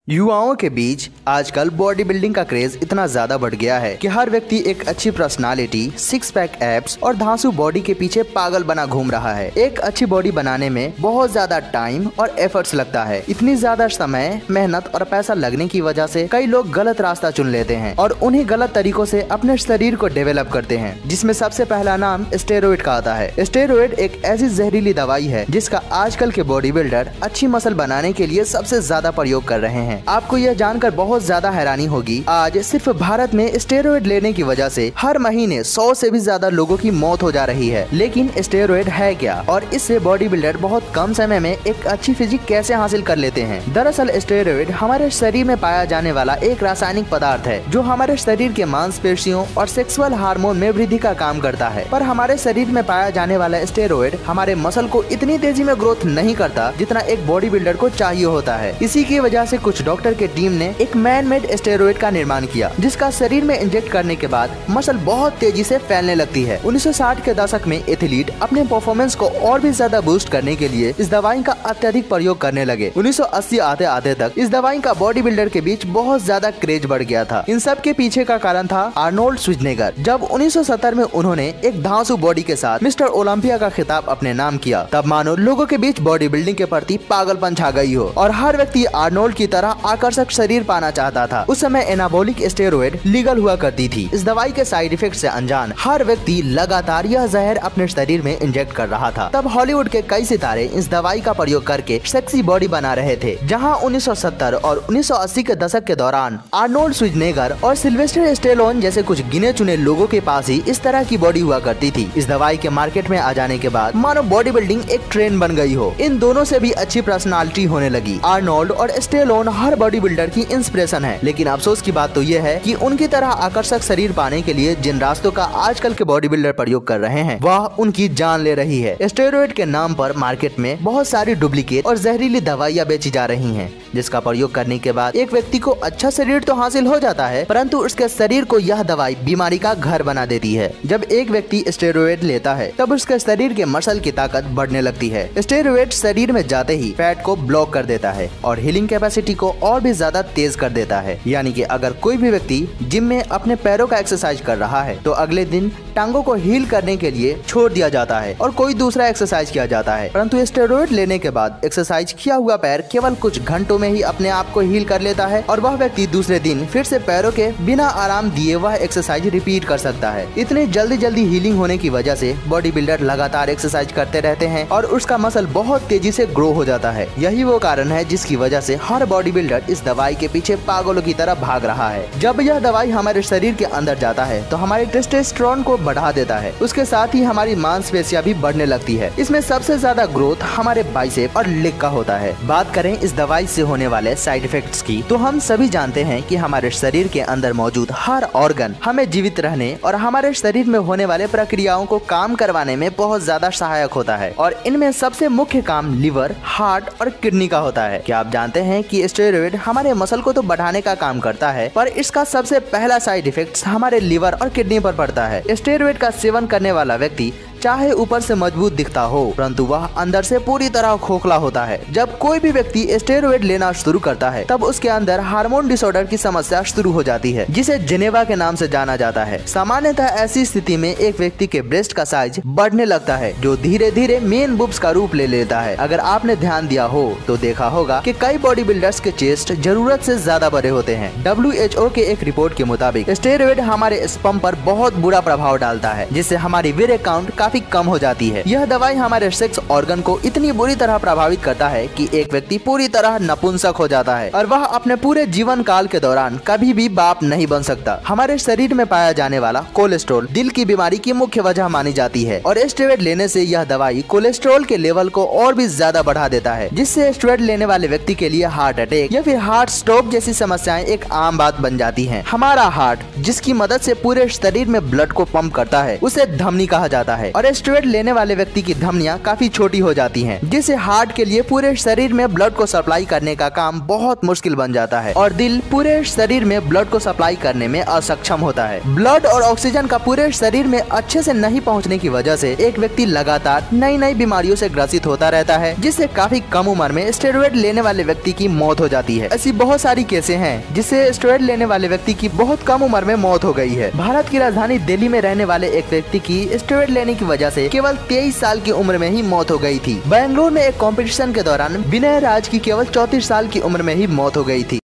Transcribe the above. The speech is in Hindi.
युवाओं के बीच आजकल बॉडी बिल्डिंग का क्रेज इतना ज्यादा बढ़ गया है कि हर व्यक्ति एक अच्छी पर्सनालिटी, सिक्स पैक एब्स और धांसू बॉडी के पीछे पागल बना घूम रहा है। एक अच्छी बॉडी बनाने में बहुत ज्यादा टाइम और एफर्ट्स लगता है। इतनी ज्यादा समय, मेहनत और पैसा लगने की वजह से कई लोग गलत रास्ता चुन लेते हैं और उन्हीं गलत तरीकों से अपने शरीर को डेवलप करते हैं, जिसमें सबसे पहला नाम स्टेरॉइड का आता है। स्टेरॉइड एक ऐसी जहरीली दवाई है जिसका आजकल के बॉडी बिल्डर अच्छी मसल बनाने के लिए सबसे ज्यादा प्रयोग कर रहे हैं। आपको यह जानकर बहुत ज्यादा हैरानी होगी, आज सिर्फ भारत में स्टेरॉइड लेने की वजह से हर महीने 100 से भी ज्यादा लोगों की मौत हो जा रही है। लेकिन स्टेरॉइड है क्या और इससे बॉडी बिल्डर बहुत कम समय में एक अच्छी फिजिक कैसे हासिल कर लेते हैं? दरअसल स्टेरॉइड हमारे शरीर में पाया जाने वाला एक रासायनिक पदार्थ है जो हमारे शरीर के मांसपेशियों और सेक्सुअल हार्मोन में वृद्धि का काम करता है। पर हमारे शरीर में पाया जाने वाला स्टेरॉइड हमारे मसल को इतनी तेजी में ग्रोथ नहीं करता जितना एक बॉडी बिल्डर को चाहिए होता है। इसी की वजह से कुछ डॉक्टर के टीम ने एक मैन मेड स्टेरॉइड का निर्माण किया, जिसका शरीर में इंजेक्ट करने के बाद मसल बहुत तेजी से फैलने लगती है। 1960 के दशक में एथलीट अपने परफॉर्मेंस को और भी ज्यादा बूस्ट करने के लिए इस दवाई का अत्यधिक प्रयोग करने लगे। 1980 आते आते तक इस दवाई का बॉडी बिल्डर के बीच बहुत ज्यादा क्रेज बढ़ गया था। इन सब के पीछे का कारण था आर्नोल्ड श्वार्ज़नेगर। जब 1970 में उन्होंने एक धांसू बॉडी के साथ मिस्टर ओलंपिया का खिताब अपने नाम किया, तब मानो लोगों के बीच बॉडी बिल्डिंग के प्रति पागलपन छा गई हो और हर व्यक्ति आर्नोल्ड की तरह आकर्षक शरीर पाना चाहता था। उस समय एनाबॉलिक स्टेरॉइड लीगल हुआ करती थी। इस दवाई के साइड इफेक्ट से अनजान हर व्यक्ति लगातार यह जहर अपने शरीर में इंजेक्ट कर रहा था। तब हॉलीवुड के कई सितारे इस दवाई का प्रयोग करके सेक्सी बॉडी बना रहे थे। जहां 1970 और 1980 के दशक के दौरान आर्नोल्ड श्वार्ज़नेगर और सिल्वेस्टर स्टेलोन जैसे कुछ गिने चुने लोगों के पास ही इस तरह की बॉडी हुआ करती थी। इस दवाई के मार्केट में आ जाने के बाद मानो बॉडी बिल्डिंग एक ट्रेंड बन गई हो। इन दोनों से भी अच्छी पर्सनालिटी होने लगी। आर्नोल्ड और स्टेलोन हर बॉडी बिल्डर की इंस्पिरेशन है, लेकिन अफसोस की बात तो यह है कि उनकी तरह आकर्षक शरीर पाने के लिए जिन रास्तों का आजकल के बॉडी बिल्डर प्रयोग कर रहे हैं वह उनकी जान ले रही है। स्टेरॉइड के नाम पर मार्केट में बहुत सारी डुप्लीकेट और जहरीली दवाइयां बेची जा रही हैं, जिसका प्रयोग करने के बाद एक व्यक्ति को अच्छा शरीर तो हासिल हो जाता है, परंतु उसके शरीर को यह दवाई बीमारी का घर बना देती है। जब एक व्यक्ति स्टेरॉइड लेता है तब उसके शरीर के मसल की ताकत बढ़ने लगती है। स्टेरॉइड शरीर में जाते ही फैट को ब्लॉक कर देता है और हीलिंग कैपेसिटी को और भी ज्यादा तेज कर देता है। यानी कि अगर कोई भी व्यक्ति जिम में अपने पैरों का एक्सरसाइज कर रहा है तो अगले दिन टांगों को हील करने के लिए छोड़ दिया जाता है और कोई दूसरा एक्सरसाइज किया जाता है। परंतु स्टेरॉइड लेने के बाद एक्सरसाइज किया हुआ पैर केवल कुछ घंटों में ही अपने आप को हील कर लेता है और वह व्यक्ति दूसरे दिन फिर से पैरों के बिना आराम दिए वह एक्सरसाइज रिपीट कर सकता है। इतनी जल्दी हीलिंग होने की वजह से बॉडी बिल्डर लगातार एक्सरसाइज करते रहते हैं और उसका मसल बहुत तेजी से ग्रो हो जाता है। यही वो कारण है जिसकी वजह से हर बॉडी बिल्डर इस दवाई के पीछे पागलों की तरह भाग रहा है। जब यह दवाई हमारे शरीर के अंदर जाता है तो हमारे टेस्टोस्टेरोन को बढ़ा देता है। उसके साथ ही हमारी मांसपेशियां भी बढ़ने लगती है। इसमें सबसे ज्यादा ग्रोथ हमारे बाइसेप और लेग का होता है। बात करें इस दवाई से होने वाले साइड इफेक्ट्स की, तो हम सभी जानते हैं कि हमारे शरीर के अंदर मौजूद हर ऑर्गन हमें जीवित रहने और हमारे शरीर में होने वाले प्रक्रियाओं को काम करवाने में बहुत ज्यादा सहायक होता है और इनमें सबसे मुख्य काम लिवर, हार्ट और किडनी का होता है। क्या आप जानते हैं कि स्टेरॉइड हमारे मसल को तो बढ़ाने का काम करता है, पर इसका सबसे पहला साइड इफेक्ट हमारे लिवर और किडनी पर पड़ता है। स्टेरॉइड का सेवन करने वाला व्यक्ति चाहे ऊपर से मजबूत दिखता हो, परंतु वह अंदर से पूरी तरह खोखला होता है। जब कोई भी व्यक्ति स्टेरॉइड लेना शुरू करता है तब उसके अंदर हार्मोन डिसऑर्डर की समस्या शुरू हो जाती है, जिसे जेनेवा के नाम से जाना जाता है। सामान्यतः ऐसी स्थिति में एक व्यक्ति के ब्रेस्ट का साइज बढ़ने लगता है, जो धीरे धीरे मेन बुब्स का रूप ले लेता है। अगर आपने ध्यान दिया हो तो देखा होगा कि कई बॉडी बिल्डर्स के चेस्ट जरूरत से ज्यादा बड़े होते हैं। WHO के एक रिपोर्ट के मुताबिक स्टेरॉइड हमारे स्पर्म पर बहुत बुरा प्रभाव डालता है, जिससे हमारी वीर्य काउंट काफी कम हो जाती है। यह दवाई हमारे सेक्स ऑर्गन को इतनी बुरी तरह प्रभावित करता है कि एक व्यक्ति पूरी तरह नपुंसक हो जाता है और वह अपने पूरे जीवन काल के दौरान कभी भी बाप नहीं बन सकता। हमारे शरीर में पाया जाने वाला कोलेस्ट्रॉल दिल की बीमारी की मुख्य वजह मानी जाती है और स्टेरॉइड लेने से यह दवाई कोलेस्ट्रॉल के लेवल को और भी ज्यादा बढ़ा देता है, जिससे स्टेरॉइड लेने वाले व्यक्ति के लिए हार्ट अटैक या फिर हार्ट स्ट्रोक जैसी समस्याएं एक आम बात बन जाती है। हमारा हार्ट जिसकी मदद से पूरे शरीर में ब्लड को पंप करता है उसे धमनी कहा जाता है और और स्टेरॉइड लेने वाले व्यक्ति की धमनियां काफी छोटी हो जाती हैं, जिससे हार्ट के लिए पूरे शरीर में ब्लड को सप्लाई करने का काम बहुत मुश्किल बन जाता है और दिल पूरे शरीर में ब्लड को सप्लाई करने में असक्षम होता है। ब्लड और ऑक्सीजन का पूरे शरीर में अच्छे से नहीं पहुंचने की वजह से एक व्यक्ति लगातार नई नई बीमारियों से ग्रसित होता रहता है, जिससे काफी कम उम्र में स्टेरॉइड लेने वाले व्यक्ति की मौत हो जाती है। ऐसी बहुत सारी केसें हैं जिससे स्टेरॉइड लेने वाले व्यक्ति की बहुत कम उम्र में मौत हो गई है। भारत की राजधानी दिल्ली में रहने वाले एक व्यक्ति की स्टेरॉइड लेने की वजह से केवल 23 साल की उम्र में ही मौत हो गई थी। बेंगलुरु में एक कंपटीशन के दौरान विनय राज की केवल 34 साल की उम्र में ही मौत हो गई थी।